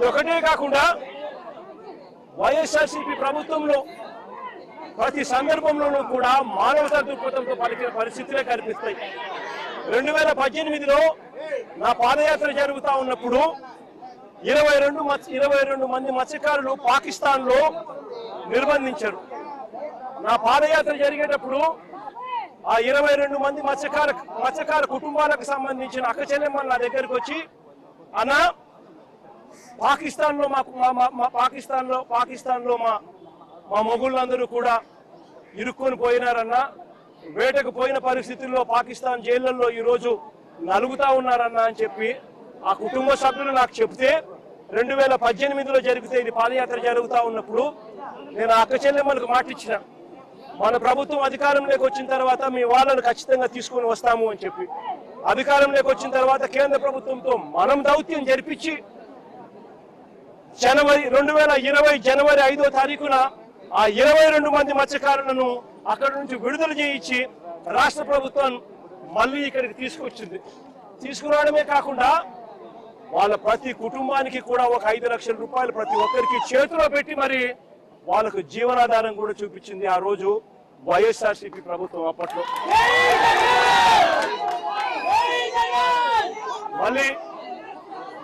ఇదొకటే కాకుండా వైఎస్ఆర్సీపీ ప్రభుత్వంలో ప్రతి సందర్భంలోనూ కూడా మానవతా దృక్పథంతో పలికిన పరిస్థితులే కనిపిస్తాయి. 2018లో నా పాదయాత్ర జరుగుతూ ఉన్నప్పుడు 22 మంది మత్స్యకారులు పాకిస్తాన్ లో నిర్బంధించారు. నా పాదయాత్ర జరిగేటప్పుడు ఆ 22 మంది మత్స్యకార కుటుంబాలకు సంబంధించిన అక్క చెల్లెమ్మలు నా దగ్గరికి వచ్చి, అన్నా పాకిస్తాన్ లో మా మొగుళ్ళందరూ కూడా ఇరుక్కొని పోయినారన్నా, వేటకు పోయిన పరిస్థితుల్లో పాకిస్తాన్ జైళ్లలో ఈరోజు నలుగుతా ఉన్నారన్నా అని చెప్పి ఆ కుటుంబ సభ్యులు నాకు చెప్తే 2018లో జరిగితే ఇది పాదయాత్ర జరుగుతూ ఉన్నప్పుడు నేను అక్క చెల్లెమ్మలకు మాటిచ్చిన, మన ప్రభుత్వం అధికారంలోకి వచ్చిన తర్వాత మీ వాళ్ళను ఖచ్చితంగా తీసుకుని వస్తాము అని చెప్పి. అధికారంలోకి వచ్చిన తర్వాత కేంద్ర ప్రభుత్వంతో మనం దౌత్యం జరిపించి 2020 జనవరి 5వ తారీఖున ఆ 22 మంది మత్స్యకారులను అక్కడి నుంచి విడుదల చేయించి రాష్ట్ర ప్రభుత్వం మళ్ళీ ఇక్కడికి తీసుకొచ్చింది. తీసుకురావడమే కాకుండా వాళ్ళ ప్రతి కుటుంబానికి కూడా ఒక 5 లక్షల రూపాయలు ప్రతి ఒక్కరికి చేతిలో పెట్టి మరి వాళ్ళకు జీవనాధారం కూడా చూపించింది ఆ రోజు వైఎస్ఆర్సీపీ ప్రభుత్వం. అప్పట్లో మళ్ళీ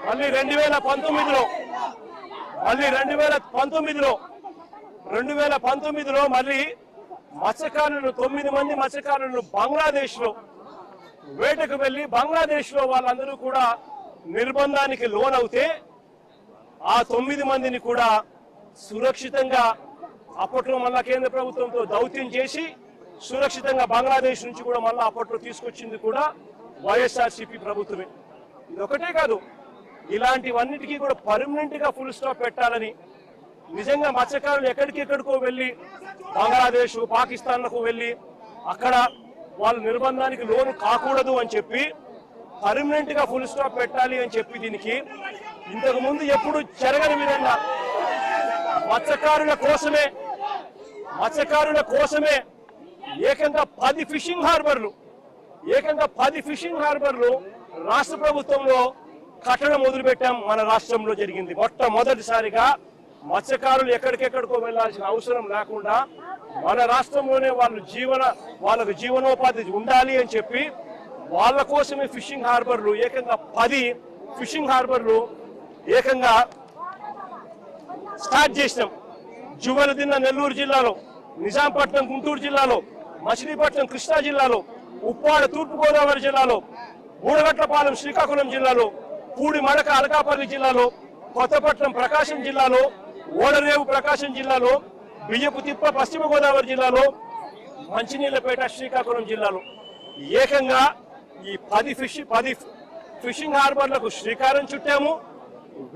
2019లో మళ్ళీ మత్స్యకారులను 9 మంది మత్స్యకారులను బంగ్లాదేశ్ లో వేటకు వెళ్లి బంగ్లాదేశ్ లో వాళ్ళందరూ కూడా నిర్బంధానికి లోనవుతే ఆ 9 మందిని కూడా సురక్షితంగా అప్పట్లో మళ్ళా కేంద్ర ప్రభుత్వంతో దౌత్యం చేసి సురక్షితంగా బంగ్లాదేశ్ నుంచి కూడా మళ్ళా అప్పట్లో తీసుకొచ్చింది కూడా వైఎస్ఆర్సీపీ ప్రభుత్వమే. ఇదొకటే కాదు, ఇలాంటివన్నిటికీ కూడా పర్మనెంట్ గా ఫుల్ స్టాప్ పెట్టాలని, నిజంగా మత్స్యకారులు ఎక్కడికెక్కడికో వెళ్ళి బంగ్లాదేశ్ పాకిస్తాన్లకు వెళ్ళి అక్కడ వాళ్ళు నిర్బంధానికి లోను కాకూడదు అని చెప్పి పర్మనెంట్ గా ఫుల్ స్టాప్ పెట్టాలి అని చెప్పి దీనికి ఇంతకు ముందు ఎప్పుడు జరగని విధంగా మత్స్యకారుల కోసమే ఏకంగా 10 ఫిషింగ్ హార్బర్లు రాష్ట్ర ప్రభుత్వంలో కట్టడం మొదలుపెట్టాం. మన రాష్ట్రంలో జరిగింది మొట్టమొదటిసారిగా. మత్స్యకారులు ఎక్కడికెక్కడికో వెళ్లాల్సిన అవసరం లేకుండా మన రాష్ట్రంలోనే వాళ్ళకు జీవనోపాధి ఉండాలి అని చెప్పి వాళ్ళ కోసమే ఫిషింగ్ హార్బర్లు ఏకంగా 10 ఫిషింగ్ హార్బర్లు ఏకంగా స్టార్ట్ చేసినాం. జువలదిన్న నెల్లూరు జిల్లాలో, నిజాంపట్నం గుంటూరు జిల్లాలో, మచిలీపట్నం కృష్ణా జిల్లాలో, ఉప్పాడ తూర్పుగోదావరి జిల్లాలో, బూడగట్లపాలెం శ్రీకాకుళం జిల్లాలో, పూడి మడక అనకాపల్లి జిల్లాలో, కొత్తపట్నం ప్రకాశం జిల్లాలో, ఓడరేవు ప్రకాశం జిల్లాలో, బియ్యపు తిప్ప పశ్చిమ గోదావరి జిల్లాలో, మంచినీళ్లపేట శ్రీకాకుళం జిల్లాలో ఏకంగా ఈ 10 ఫిషింగ్ హార్బర్లకు శ్రీకారం చుట్టాము.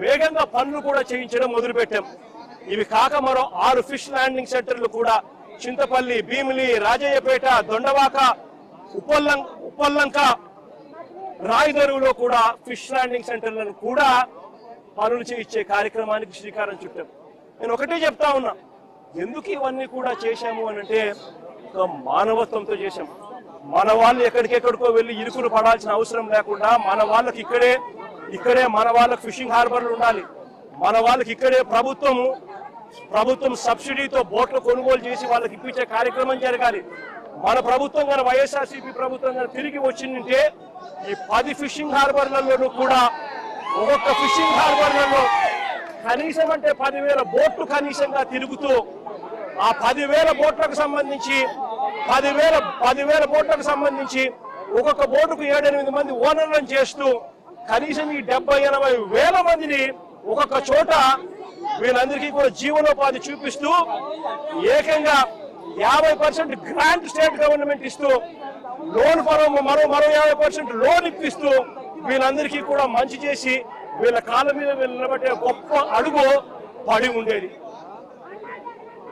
వేగంగా పనులు కూడా చేయించడం మొదలుపెట్టాం. ఇవి కాక మరో 6 ఫిష్ ల్యాండింగ్ సెంటర్లు కూడా చింతపల్లి, భీమిలి, రాజయ్యపేట, దొండవాక, ఉప్పల్లంక, రాయదరువులో కూడా ఫిష్ ల్యాండింగ్ సెంటర్లను కూడా పనులు చేయించే కార్యక్రమానికి శ్రీకారం చుట్టాం. నేను ఒకటే చెప్తా ఉన్నా, ఎందుకు ఇవన్నీ కూడా చేశాము అని అంటే ఒక మానవత్వంతో చేశాం. మన వాళ్ళు ఎక్కడికెక్కడికో వెళ్ళి ఇరుకులు పడాల్సిన అవసరం లేకుండా మన వాళ్ళకి ఇక్కడే మన వాళ్ళకి ఫిషింగ్ హార్బర్లు ఉండాలి. మన వాళ్ళకి ఇక్కడే ప్రభుత్వం సబ్సిడీతో బోట్లు కొనుగోలు చేసి వాళ్ళకి ఇప్పించే కార్యక్రమం జరగాలి. మన ప్రభుత్వం గారు వైఎస్ఆర్సీపీ ప్రభుత్వం గారు తిరిగి వచ్చిందంటే ఈ 10 ఫిషింగ్ హార్బర్లలో కూడా ఒక్కొక్క ఫిషింగ్ హార్బర్లలో కనీసం అంటే 10,000 బోట్లు కనీసంగా తిరుగుతూ ఆ 10,000 బోట్లకు సంబంధించి ఒక్కొక్క బోటుకు 7-8 మంది ఓనర్లను చేస్తూ కనీసం ఈ 70-80 వేల మందిని ఒక్కొక్క చోట వీళ్ళందరికీ కూడా జీవనోపాధి చూపిస్తూ ఏకంగా 50% గ్రాంట్ స్టేట్ గవర్నమెంట్ ఇస్తూ లోన్ మరో 50% లోన్ ఇప్పిస్తూ వీళ్ళందరికీ కూడా మంచి చేసి వీళ్ళ కాళ్ళ మీద వీళ్ళు నిలబెట్టే గొప్ప అడుగు పడి ఉండేది.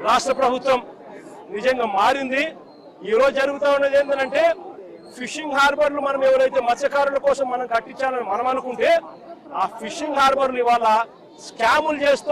రాష్ట్ర ప్రభుత్వం నిజంగా మారింది. ఈ రోజు జరుగుతూ ఉన్నది ఏంటంటే ఫిషింగ్ హార్బర్లు మనం ఎవరైతే మత్స్యకారుల కోసం మనం కట్టించాలని మనం అనుకుంటే ఆ ఫిషింగ్ హార్బర్లు ఇవాళ స్కాములు చేస్తూ